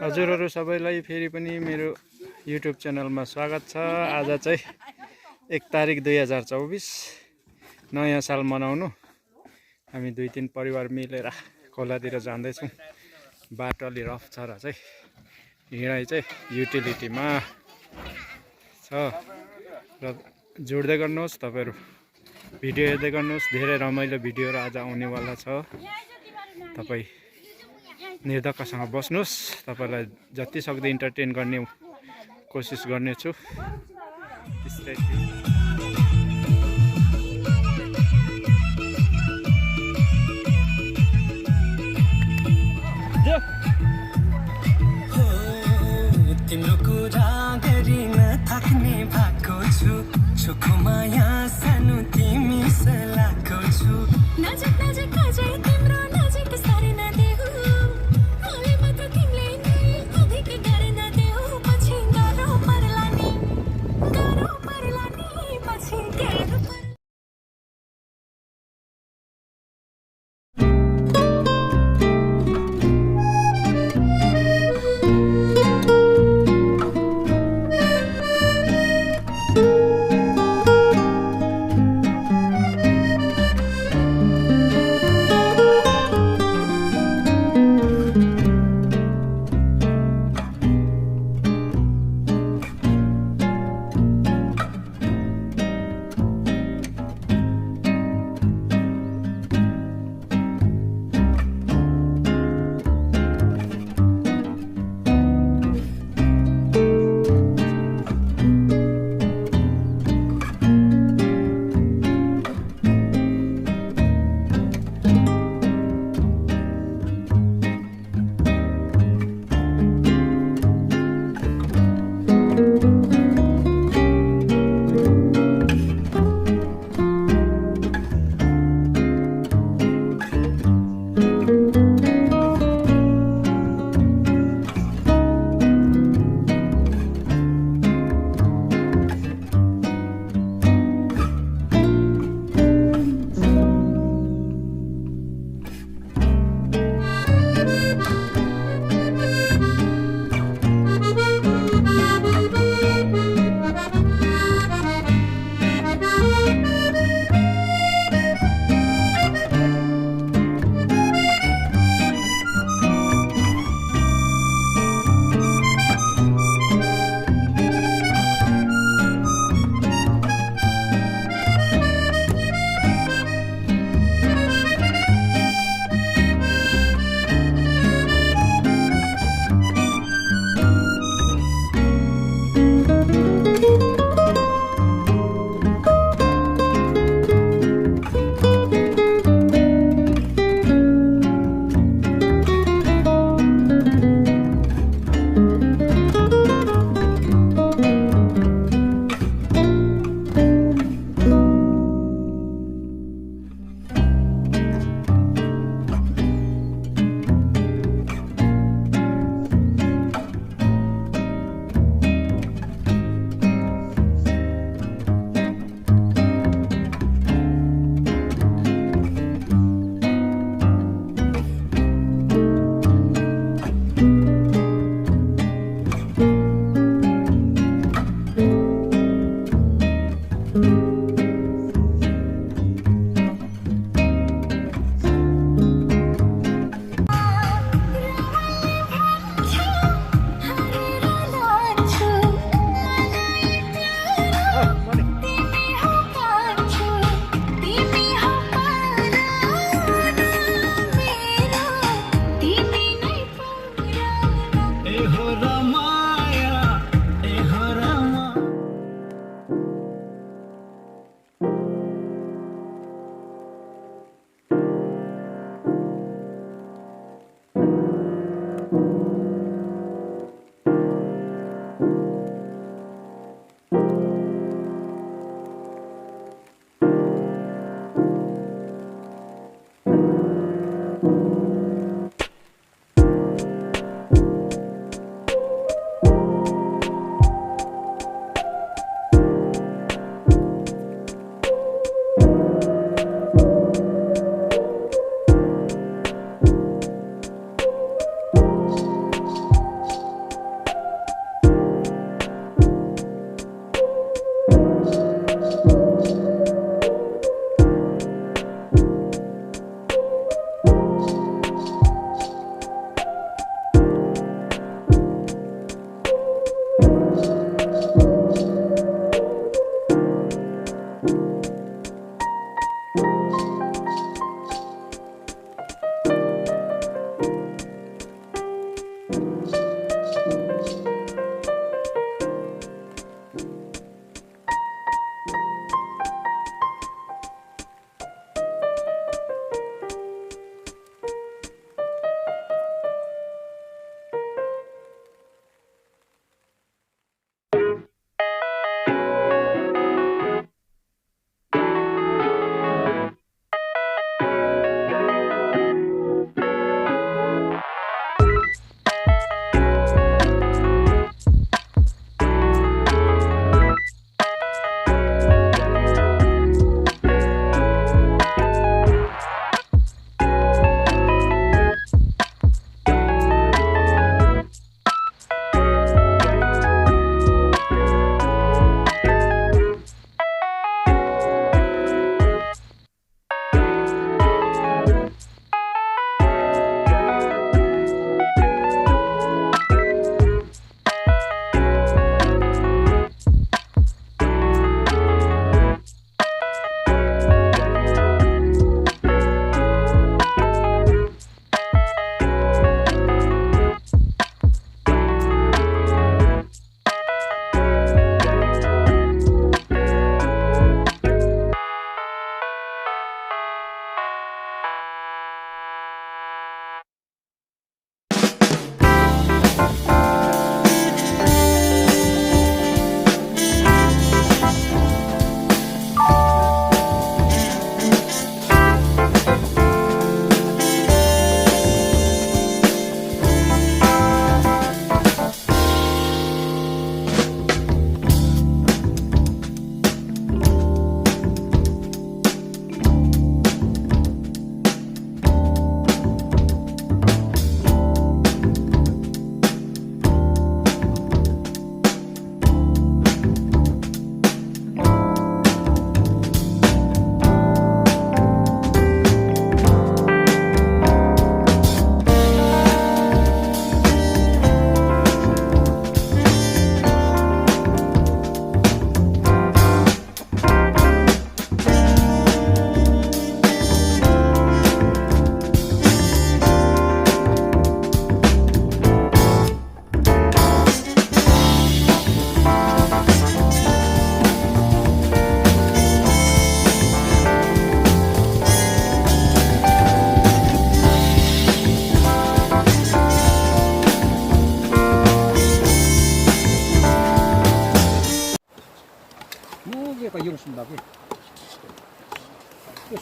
हजुरहरू सबैलाई फेरि पनि मेरो युट्युब च्यानलमा स्वागत छ। आज चाहिँ 1 तारिक 2024 नयाँ साल मनाउनु हामी 2-3 परिवार मिलेर खोलातिर जाँदैछौँ। बाटो अलि रफ छ र चाहिँ हिँडाइ चाहिँ युटिलिटीमा छ र जोड्दै गर्नुहोस्, तपाईहरु भिडियो हेर्दै गर्नुहोस्। धेरै रमाइलो भिडियोहरु आज आउनेवाला छ। तपाई निर्धक्कसँग बस्नुहोस्, तपाईलाई जति सक्दो इन्टरटेन गर्ने कोसिस गर्नेछु। तिम्रो कुरा गरिन थाक्ने भएको छु, सुखो माया सानो तिमी सलाको छु। नजिक नजिक अझै तिम्रो नजिक सारे नदेऊ, मलाई मात्र तिमीले नै अधिक गरेन देऊ। पछि गाह्रो पर्ला नि पछि गाह्रो पर्ला।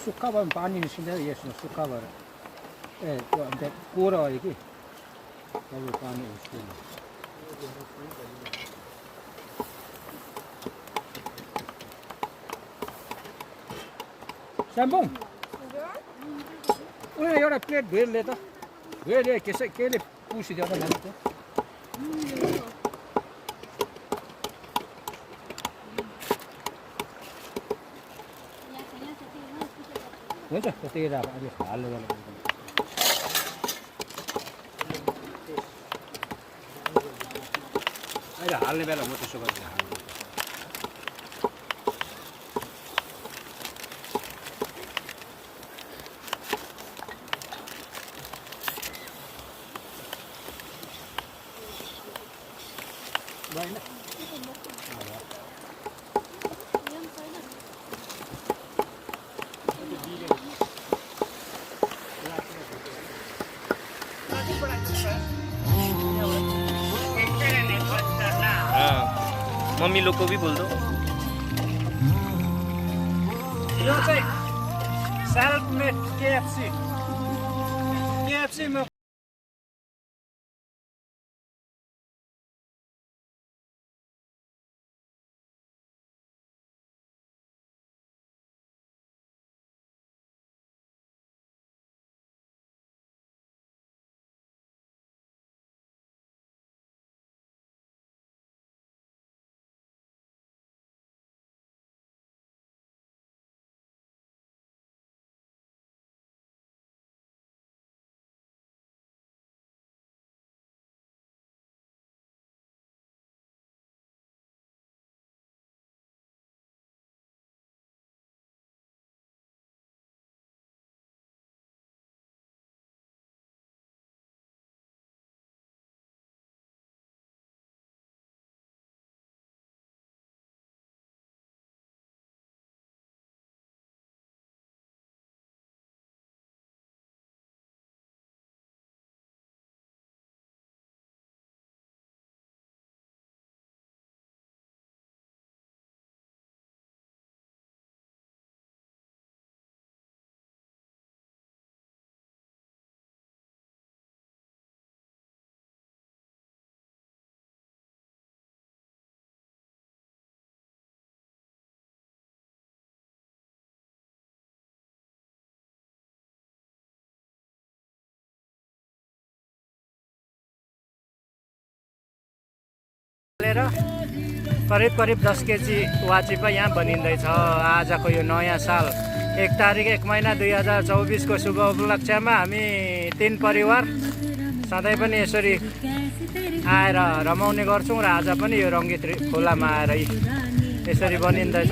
सुक्खा भयो भने पानी निस्किँदैन यसमा सुक्खा भएर त्यो अन्त कोरो आयो कि तब पानी निस्किँदैन स्याम्पङ उयो एउटा प्लेट धोइले त धोइले केले पुसिदियो त मैले त हुन्छ त्यतिकै राख अहिले हाल्नु गर्नु अहिले हाल्ने बेला म त्यसो गर्छु हाल्नु भएन मम्मी लोग को भी बोल दो। यो चाहिँ सेल्फ मेड केएफसी मा करिब 10 केजी वाचिपा यहाँ बनिँदैछ। आजको यो नयाँ साल 1 तारिक 1 महिना 2024 को शुभ उपलक्ष्यमा हामी 3 परिवार सधैँ पनि यसरी आएर रमाउने गर्छौँ र आज पनि यो रङ्गित खोलामा आएर यसरी बनिँदैछ।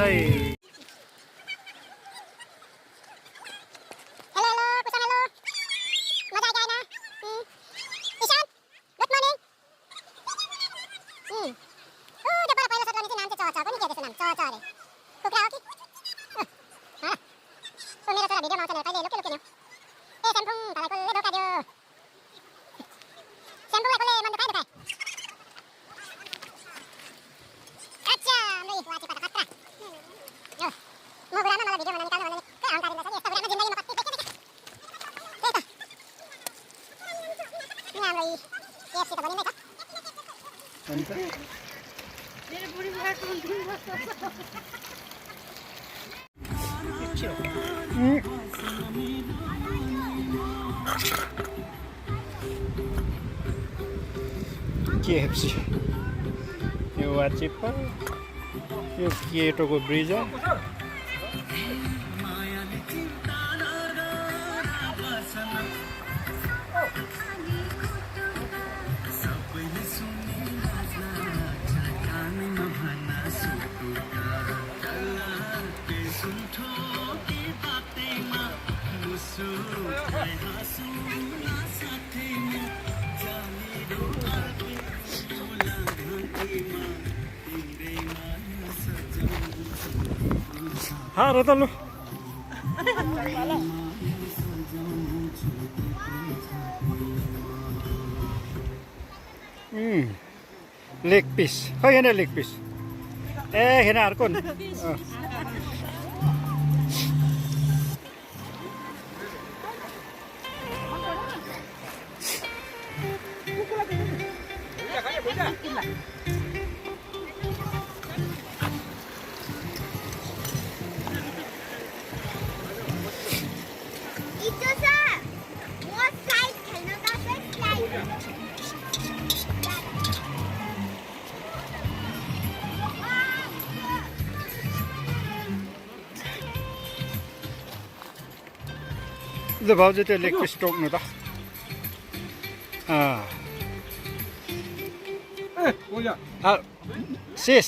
केएफसी यो वाचिपा यो केटोको ब्रिज हो। हाँ रोता लो लेग पिस खै हेर्न लेग पिस ए हेर्न अर्को ल भाउजू त्यो लेग पिस टोक्नु त शेष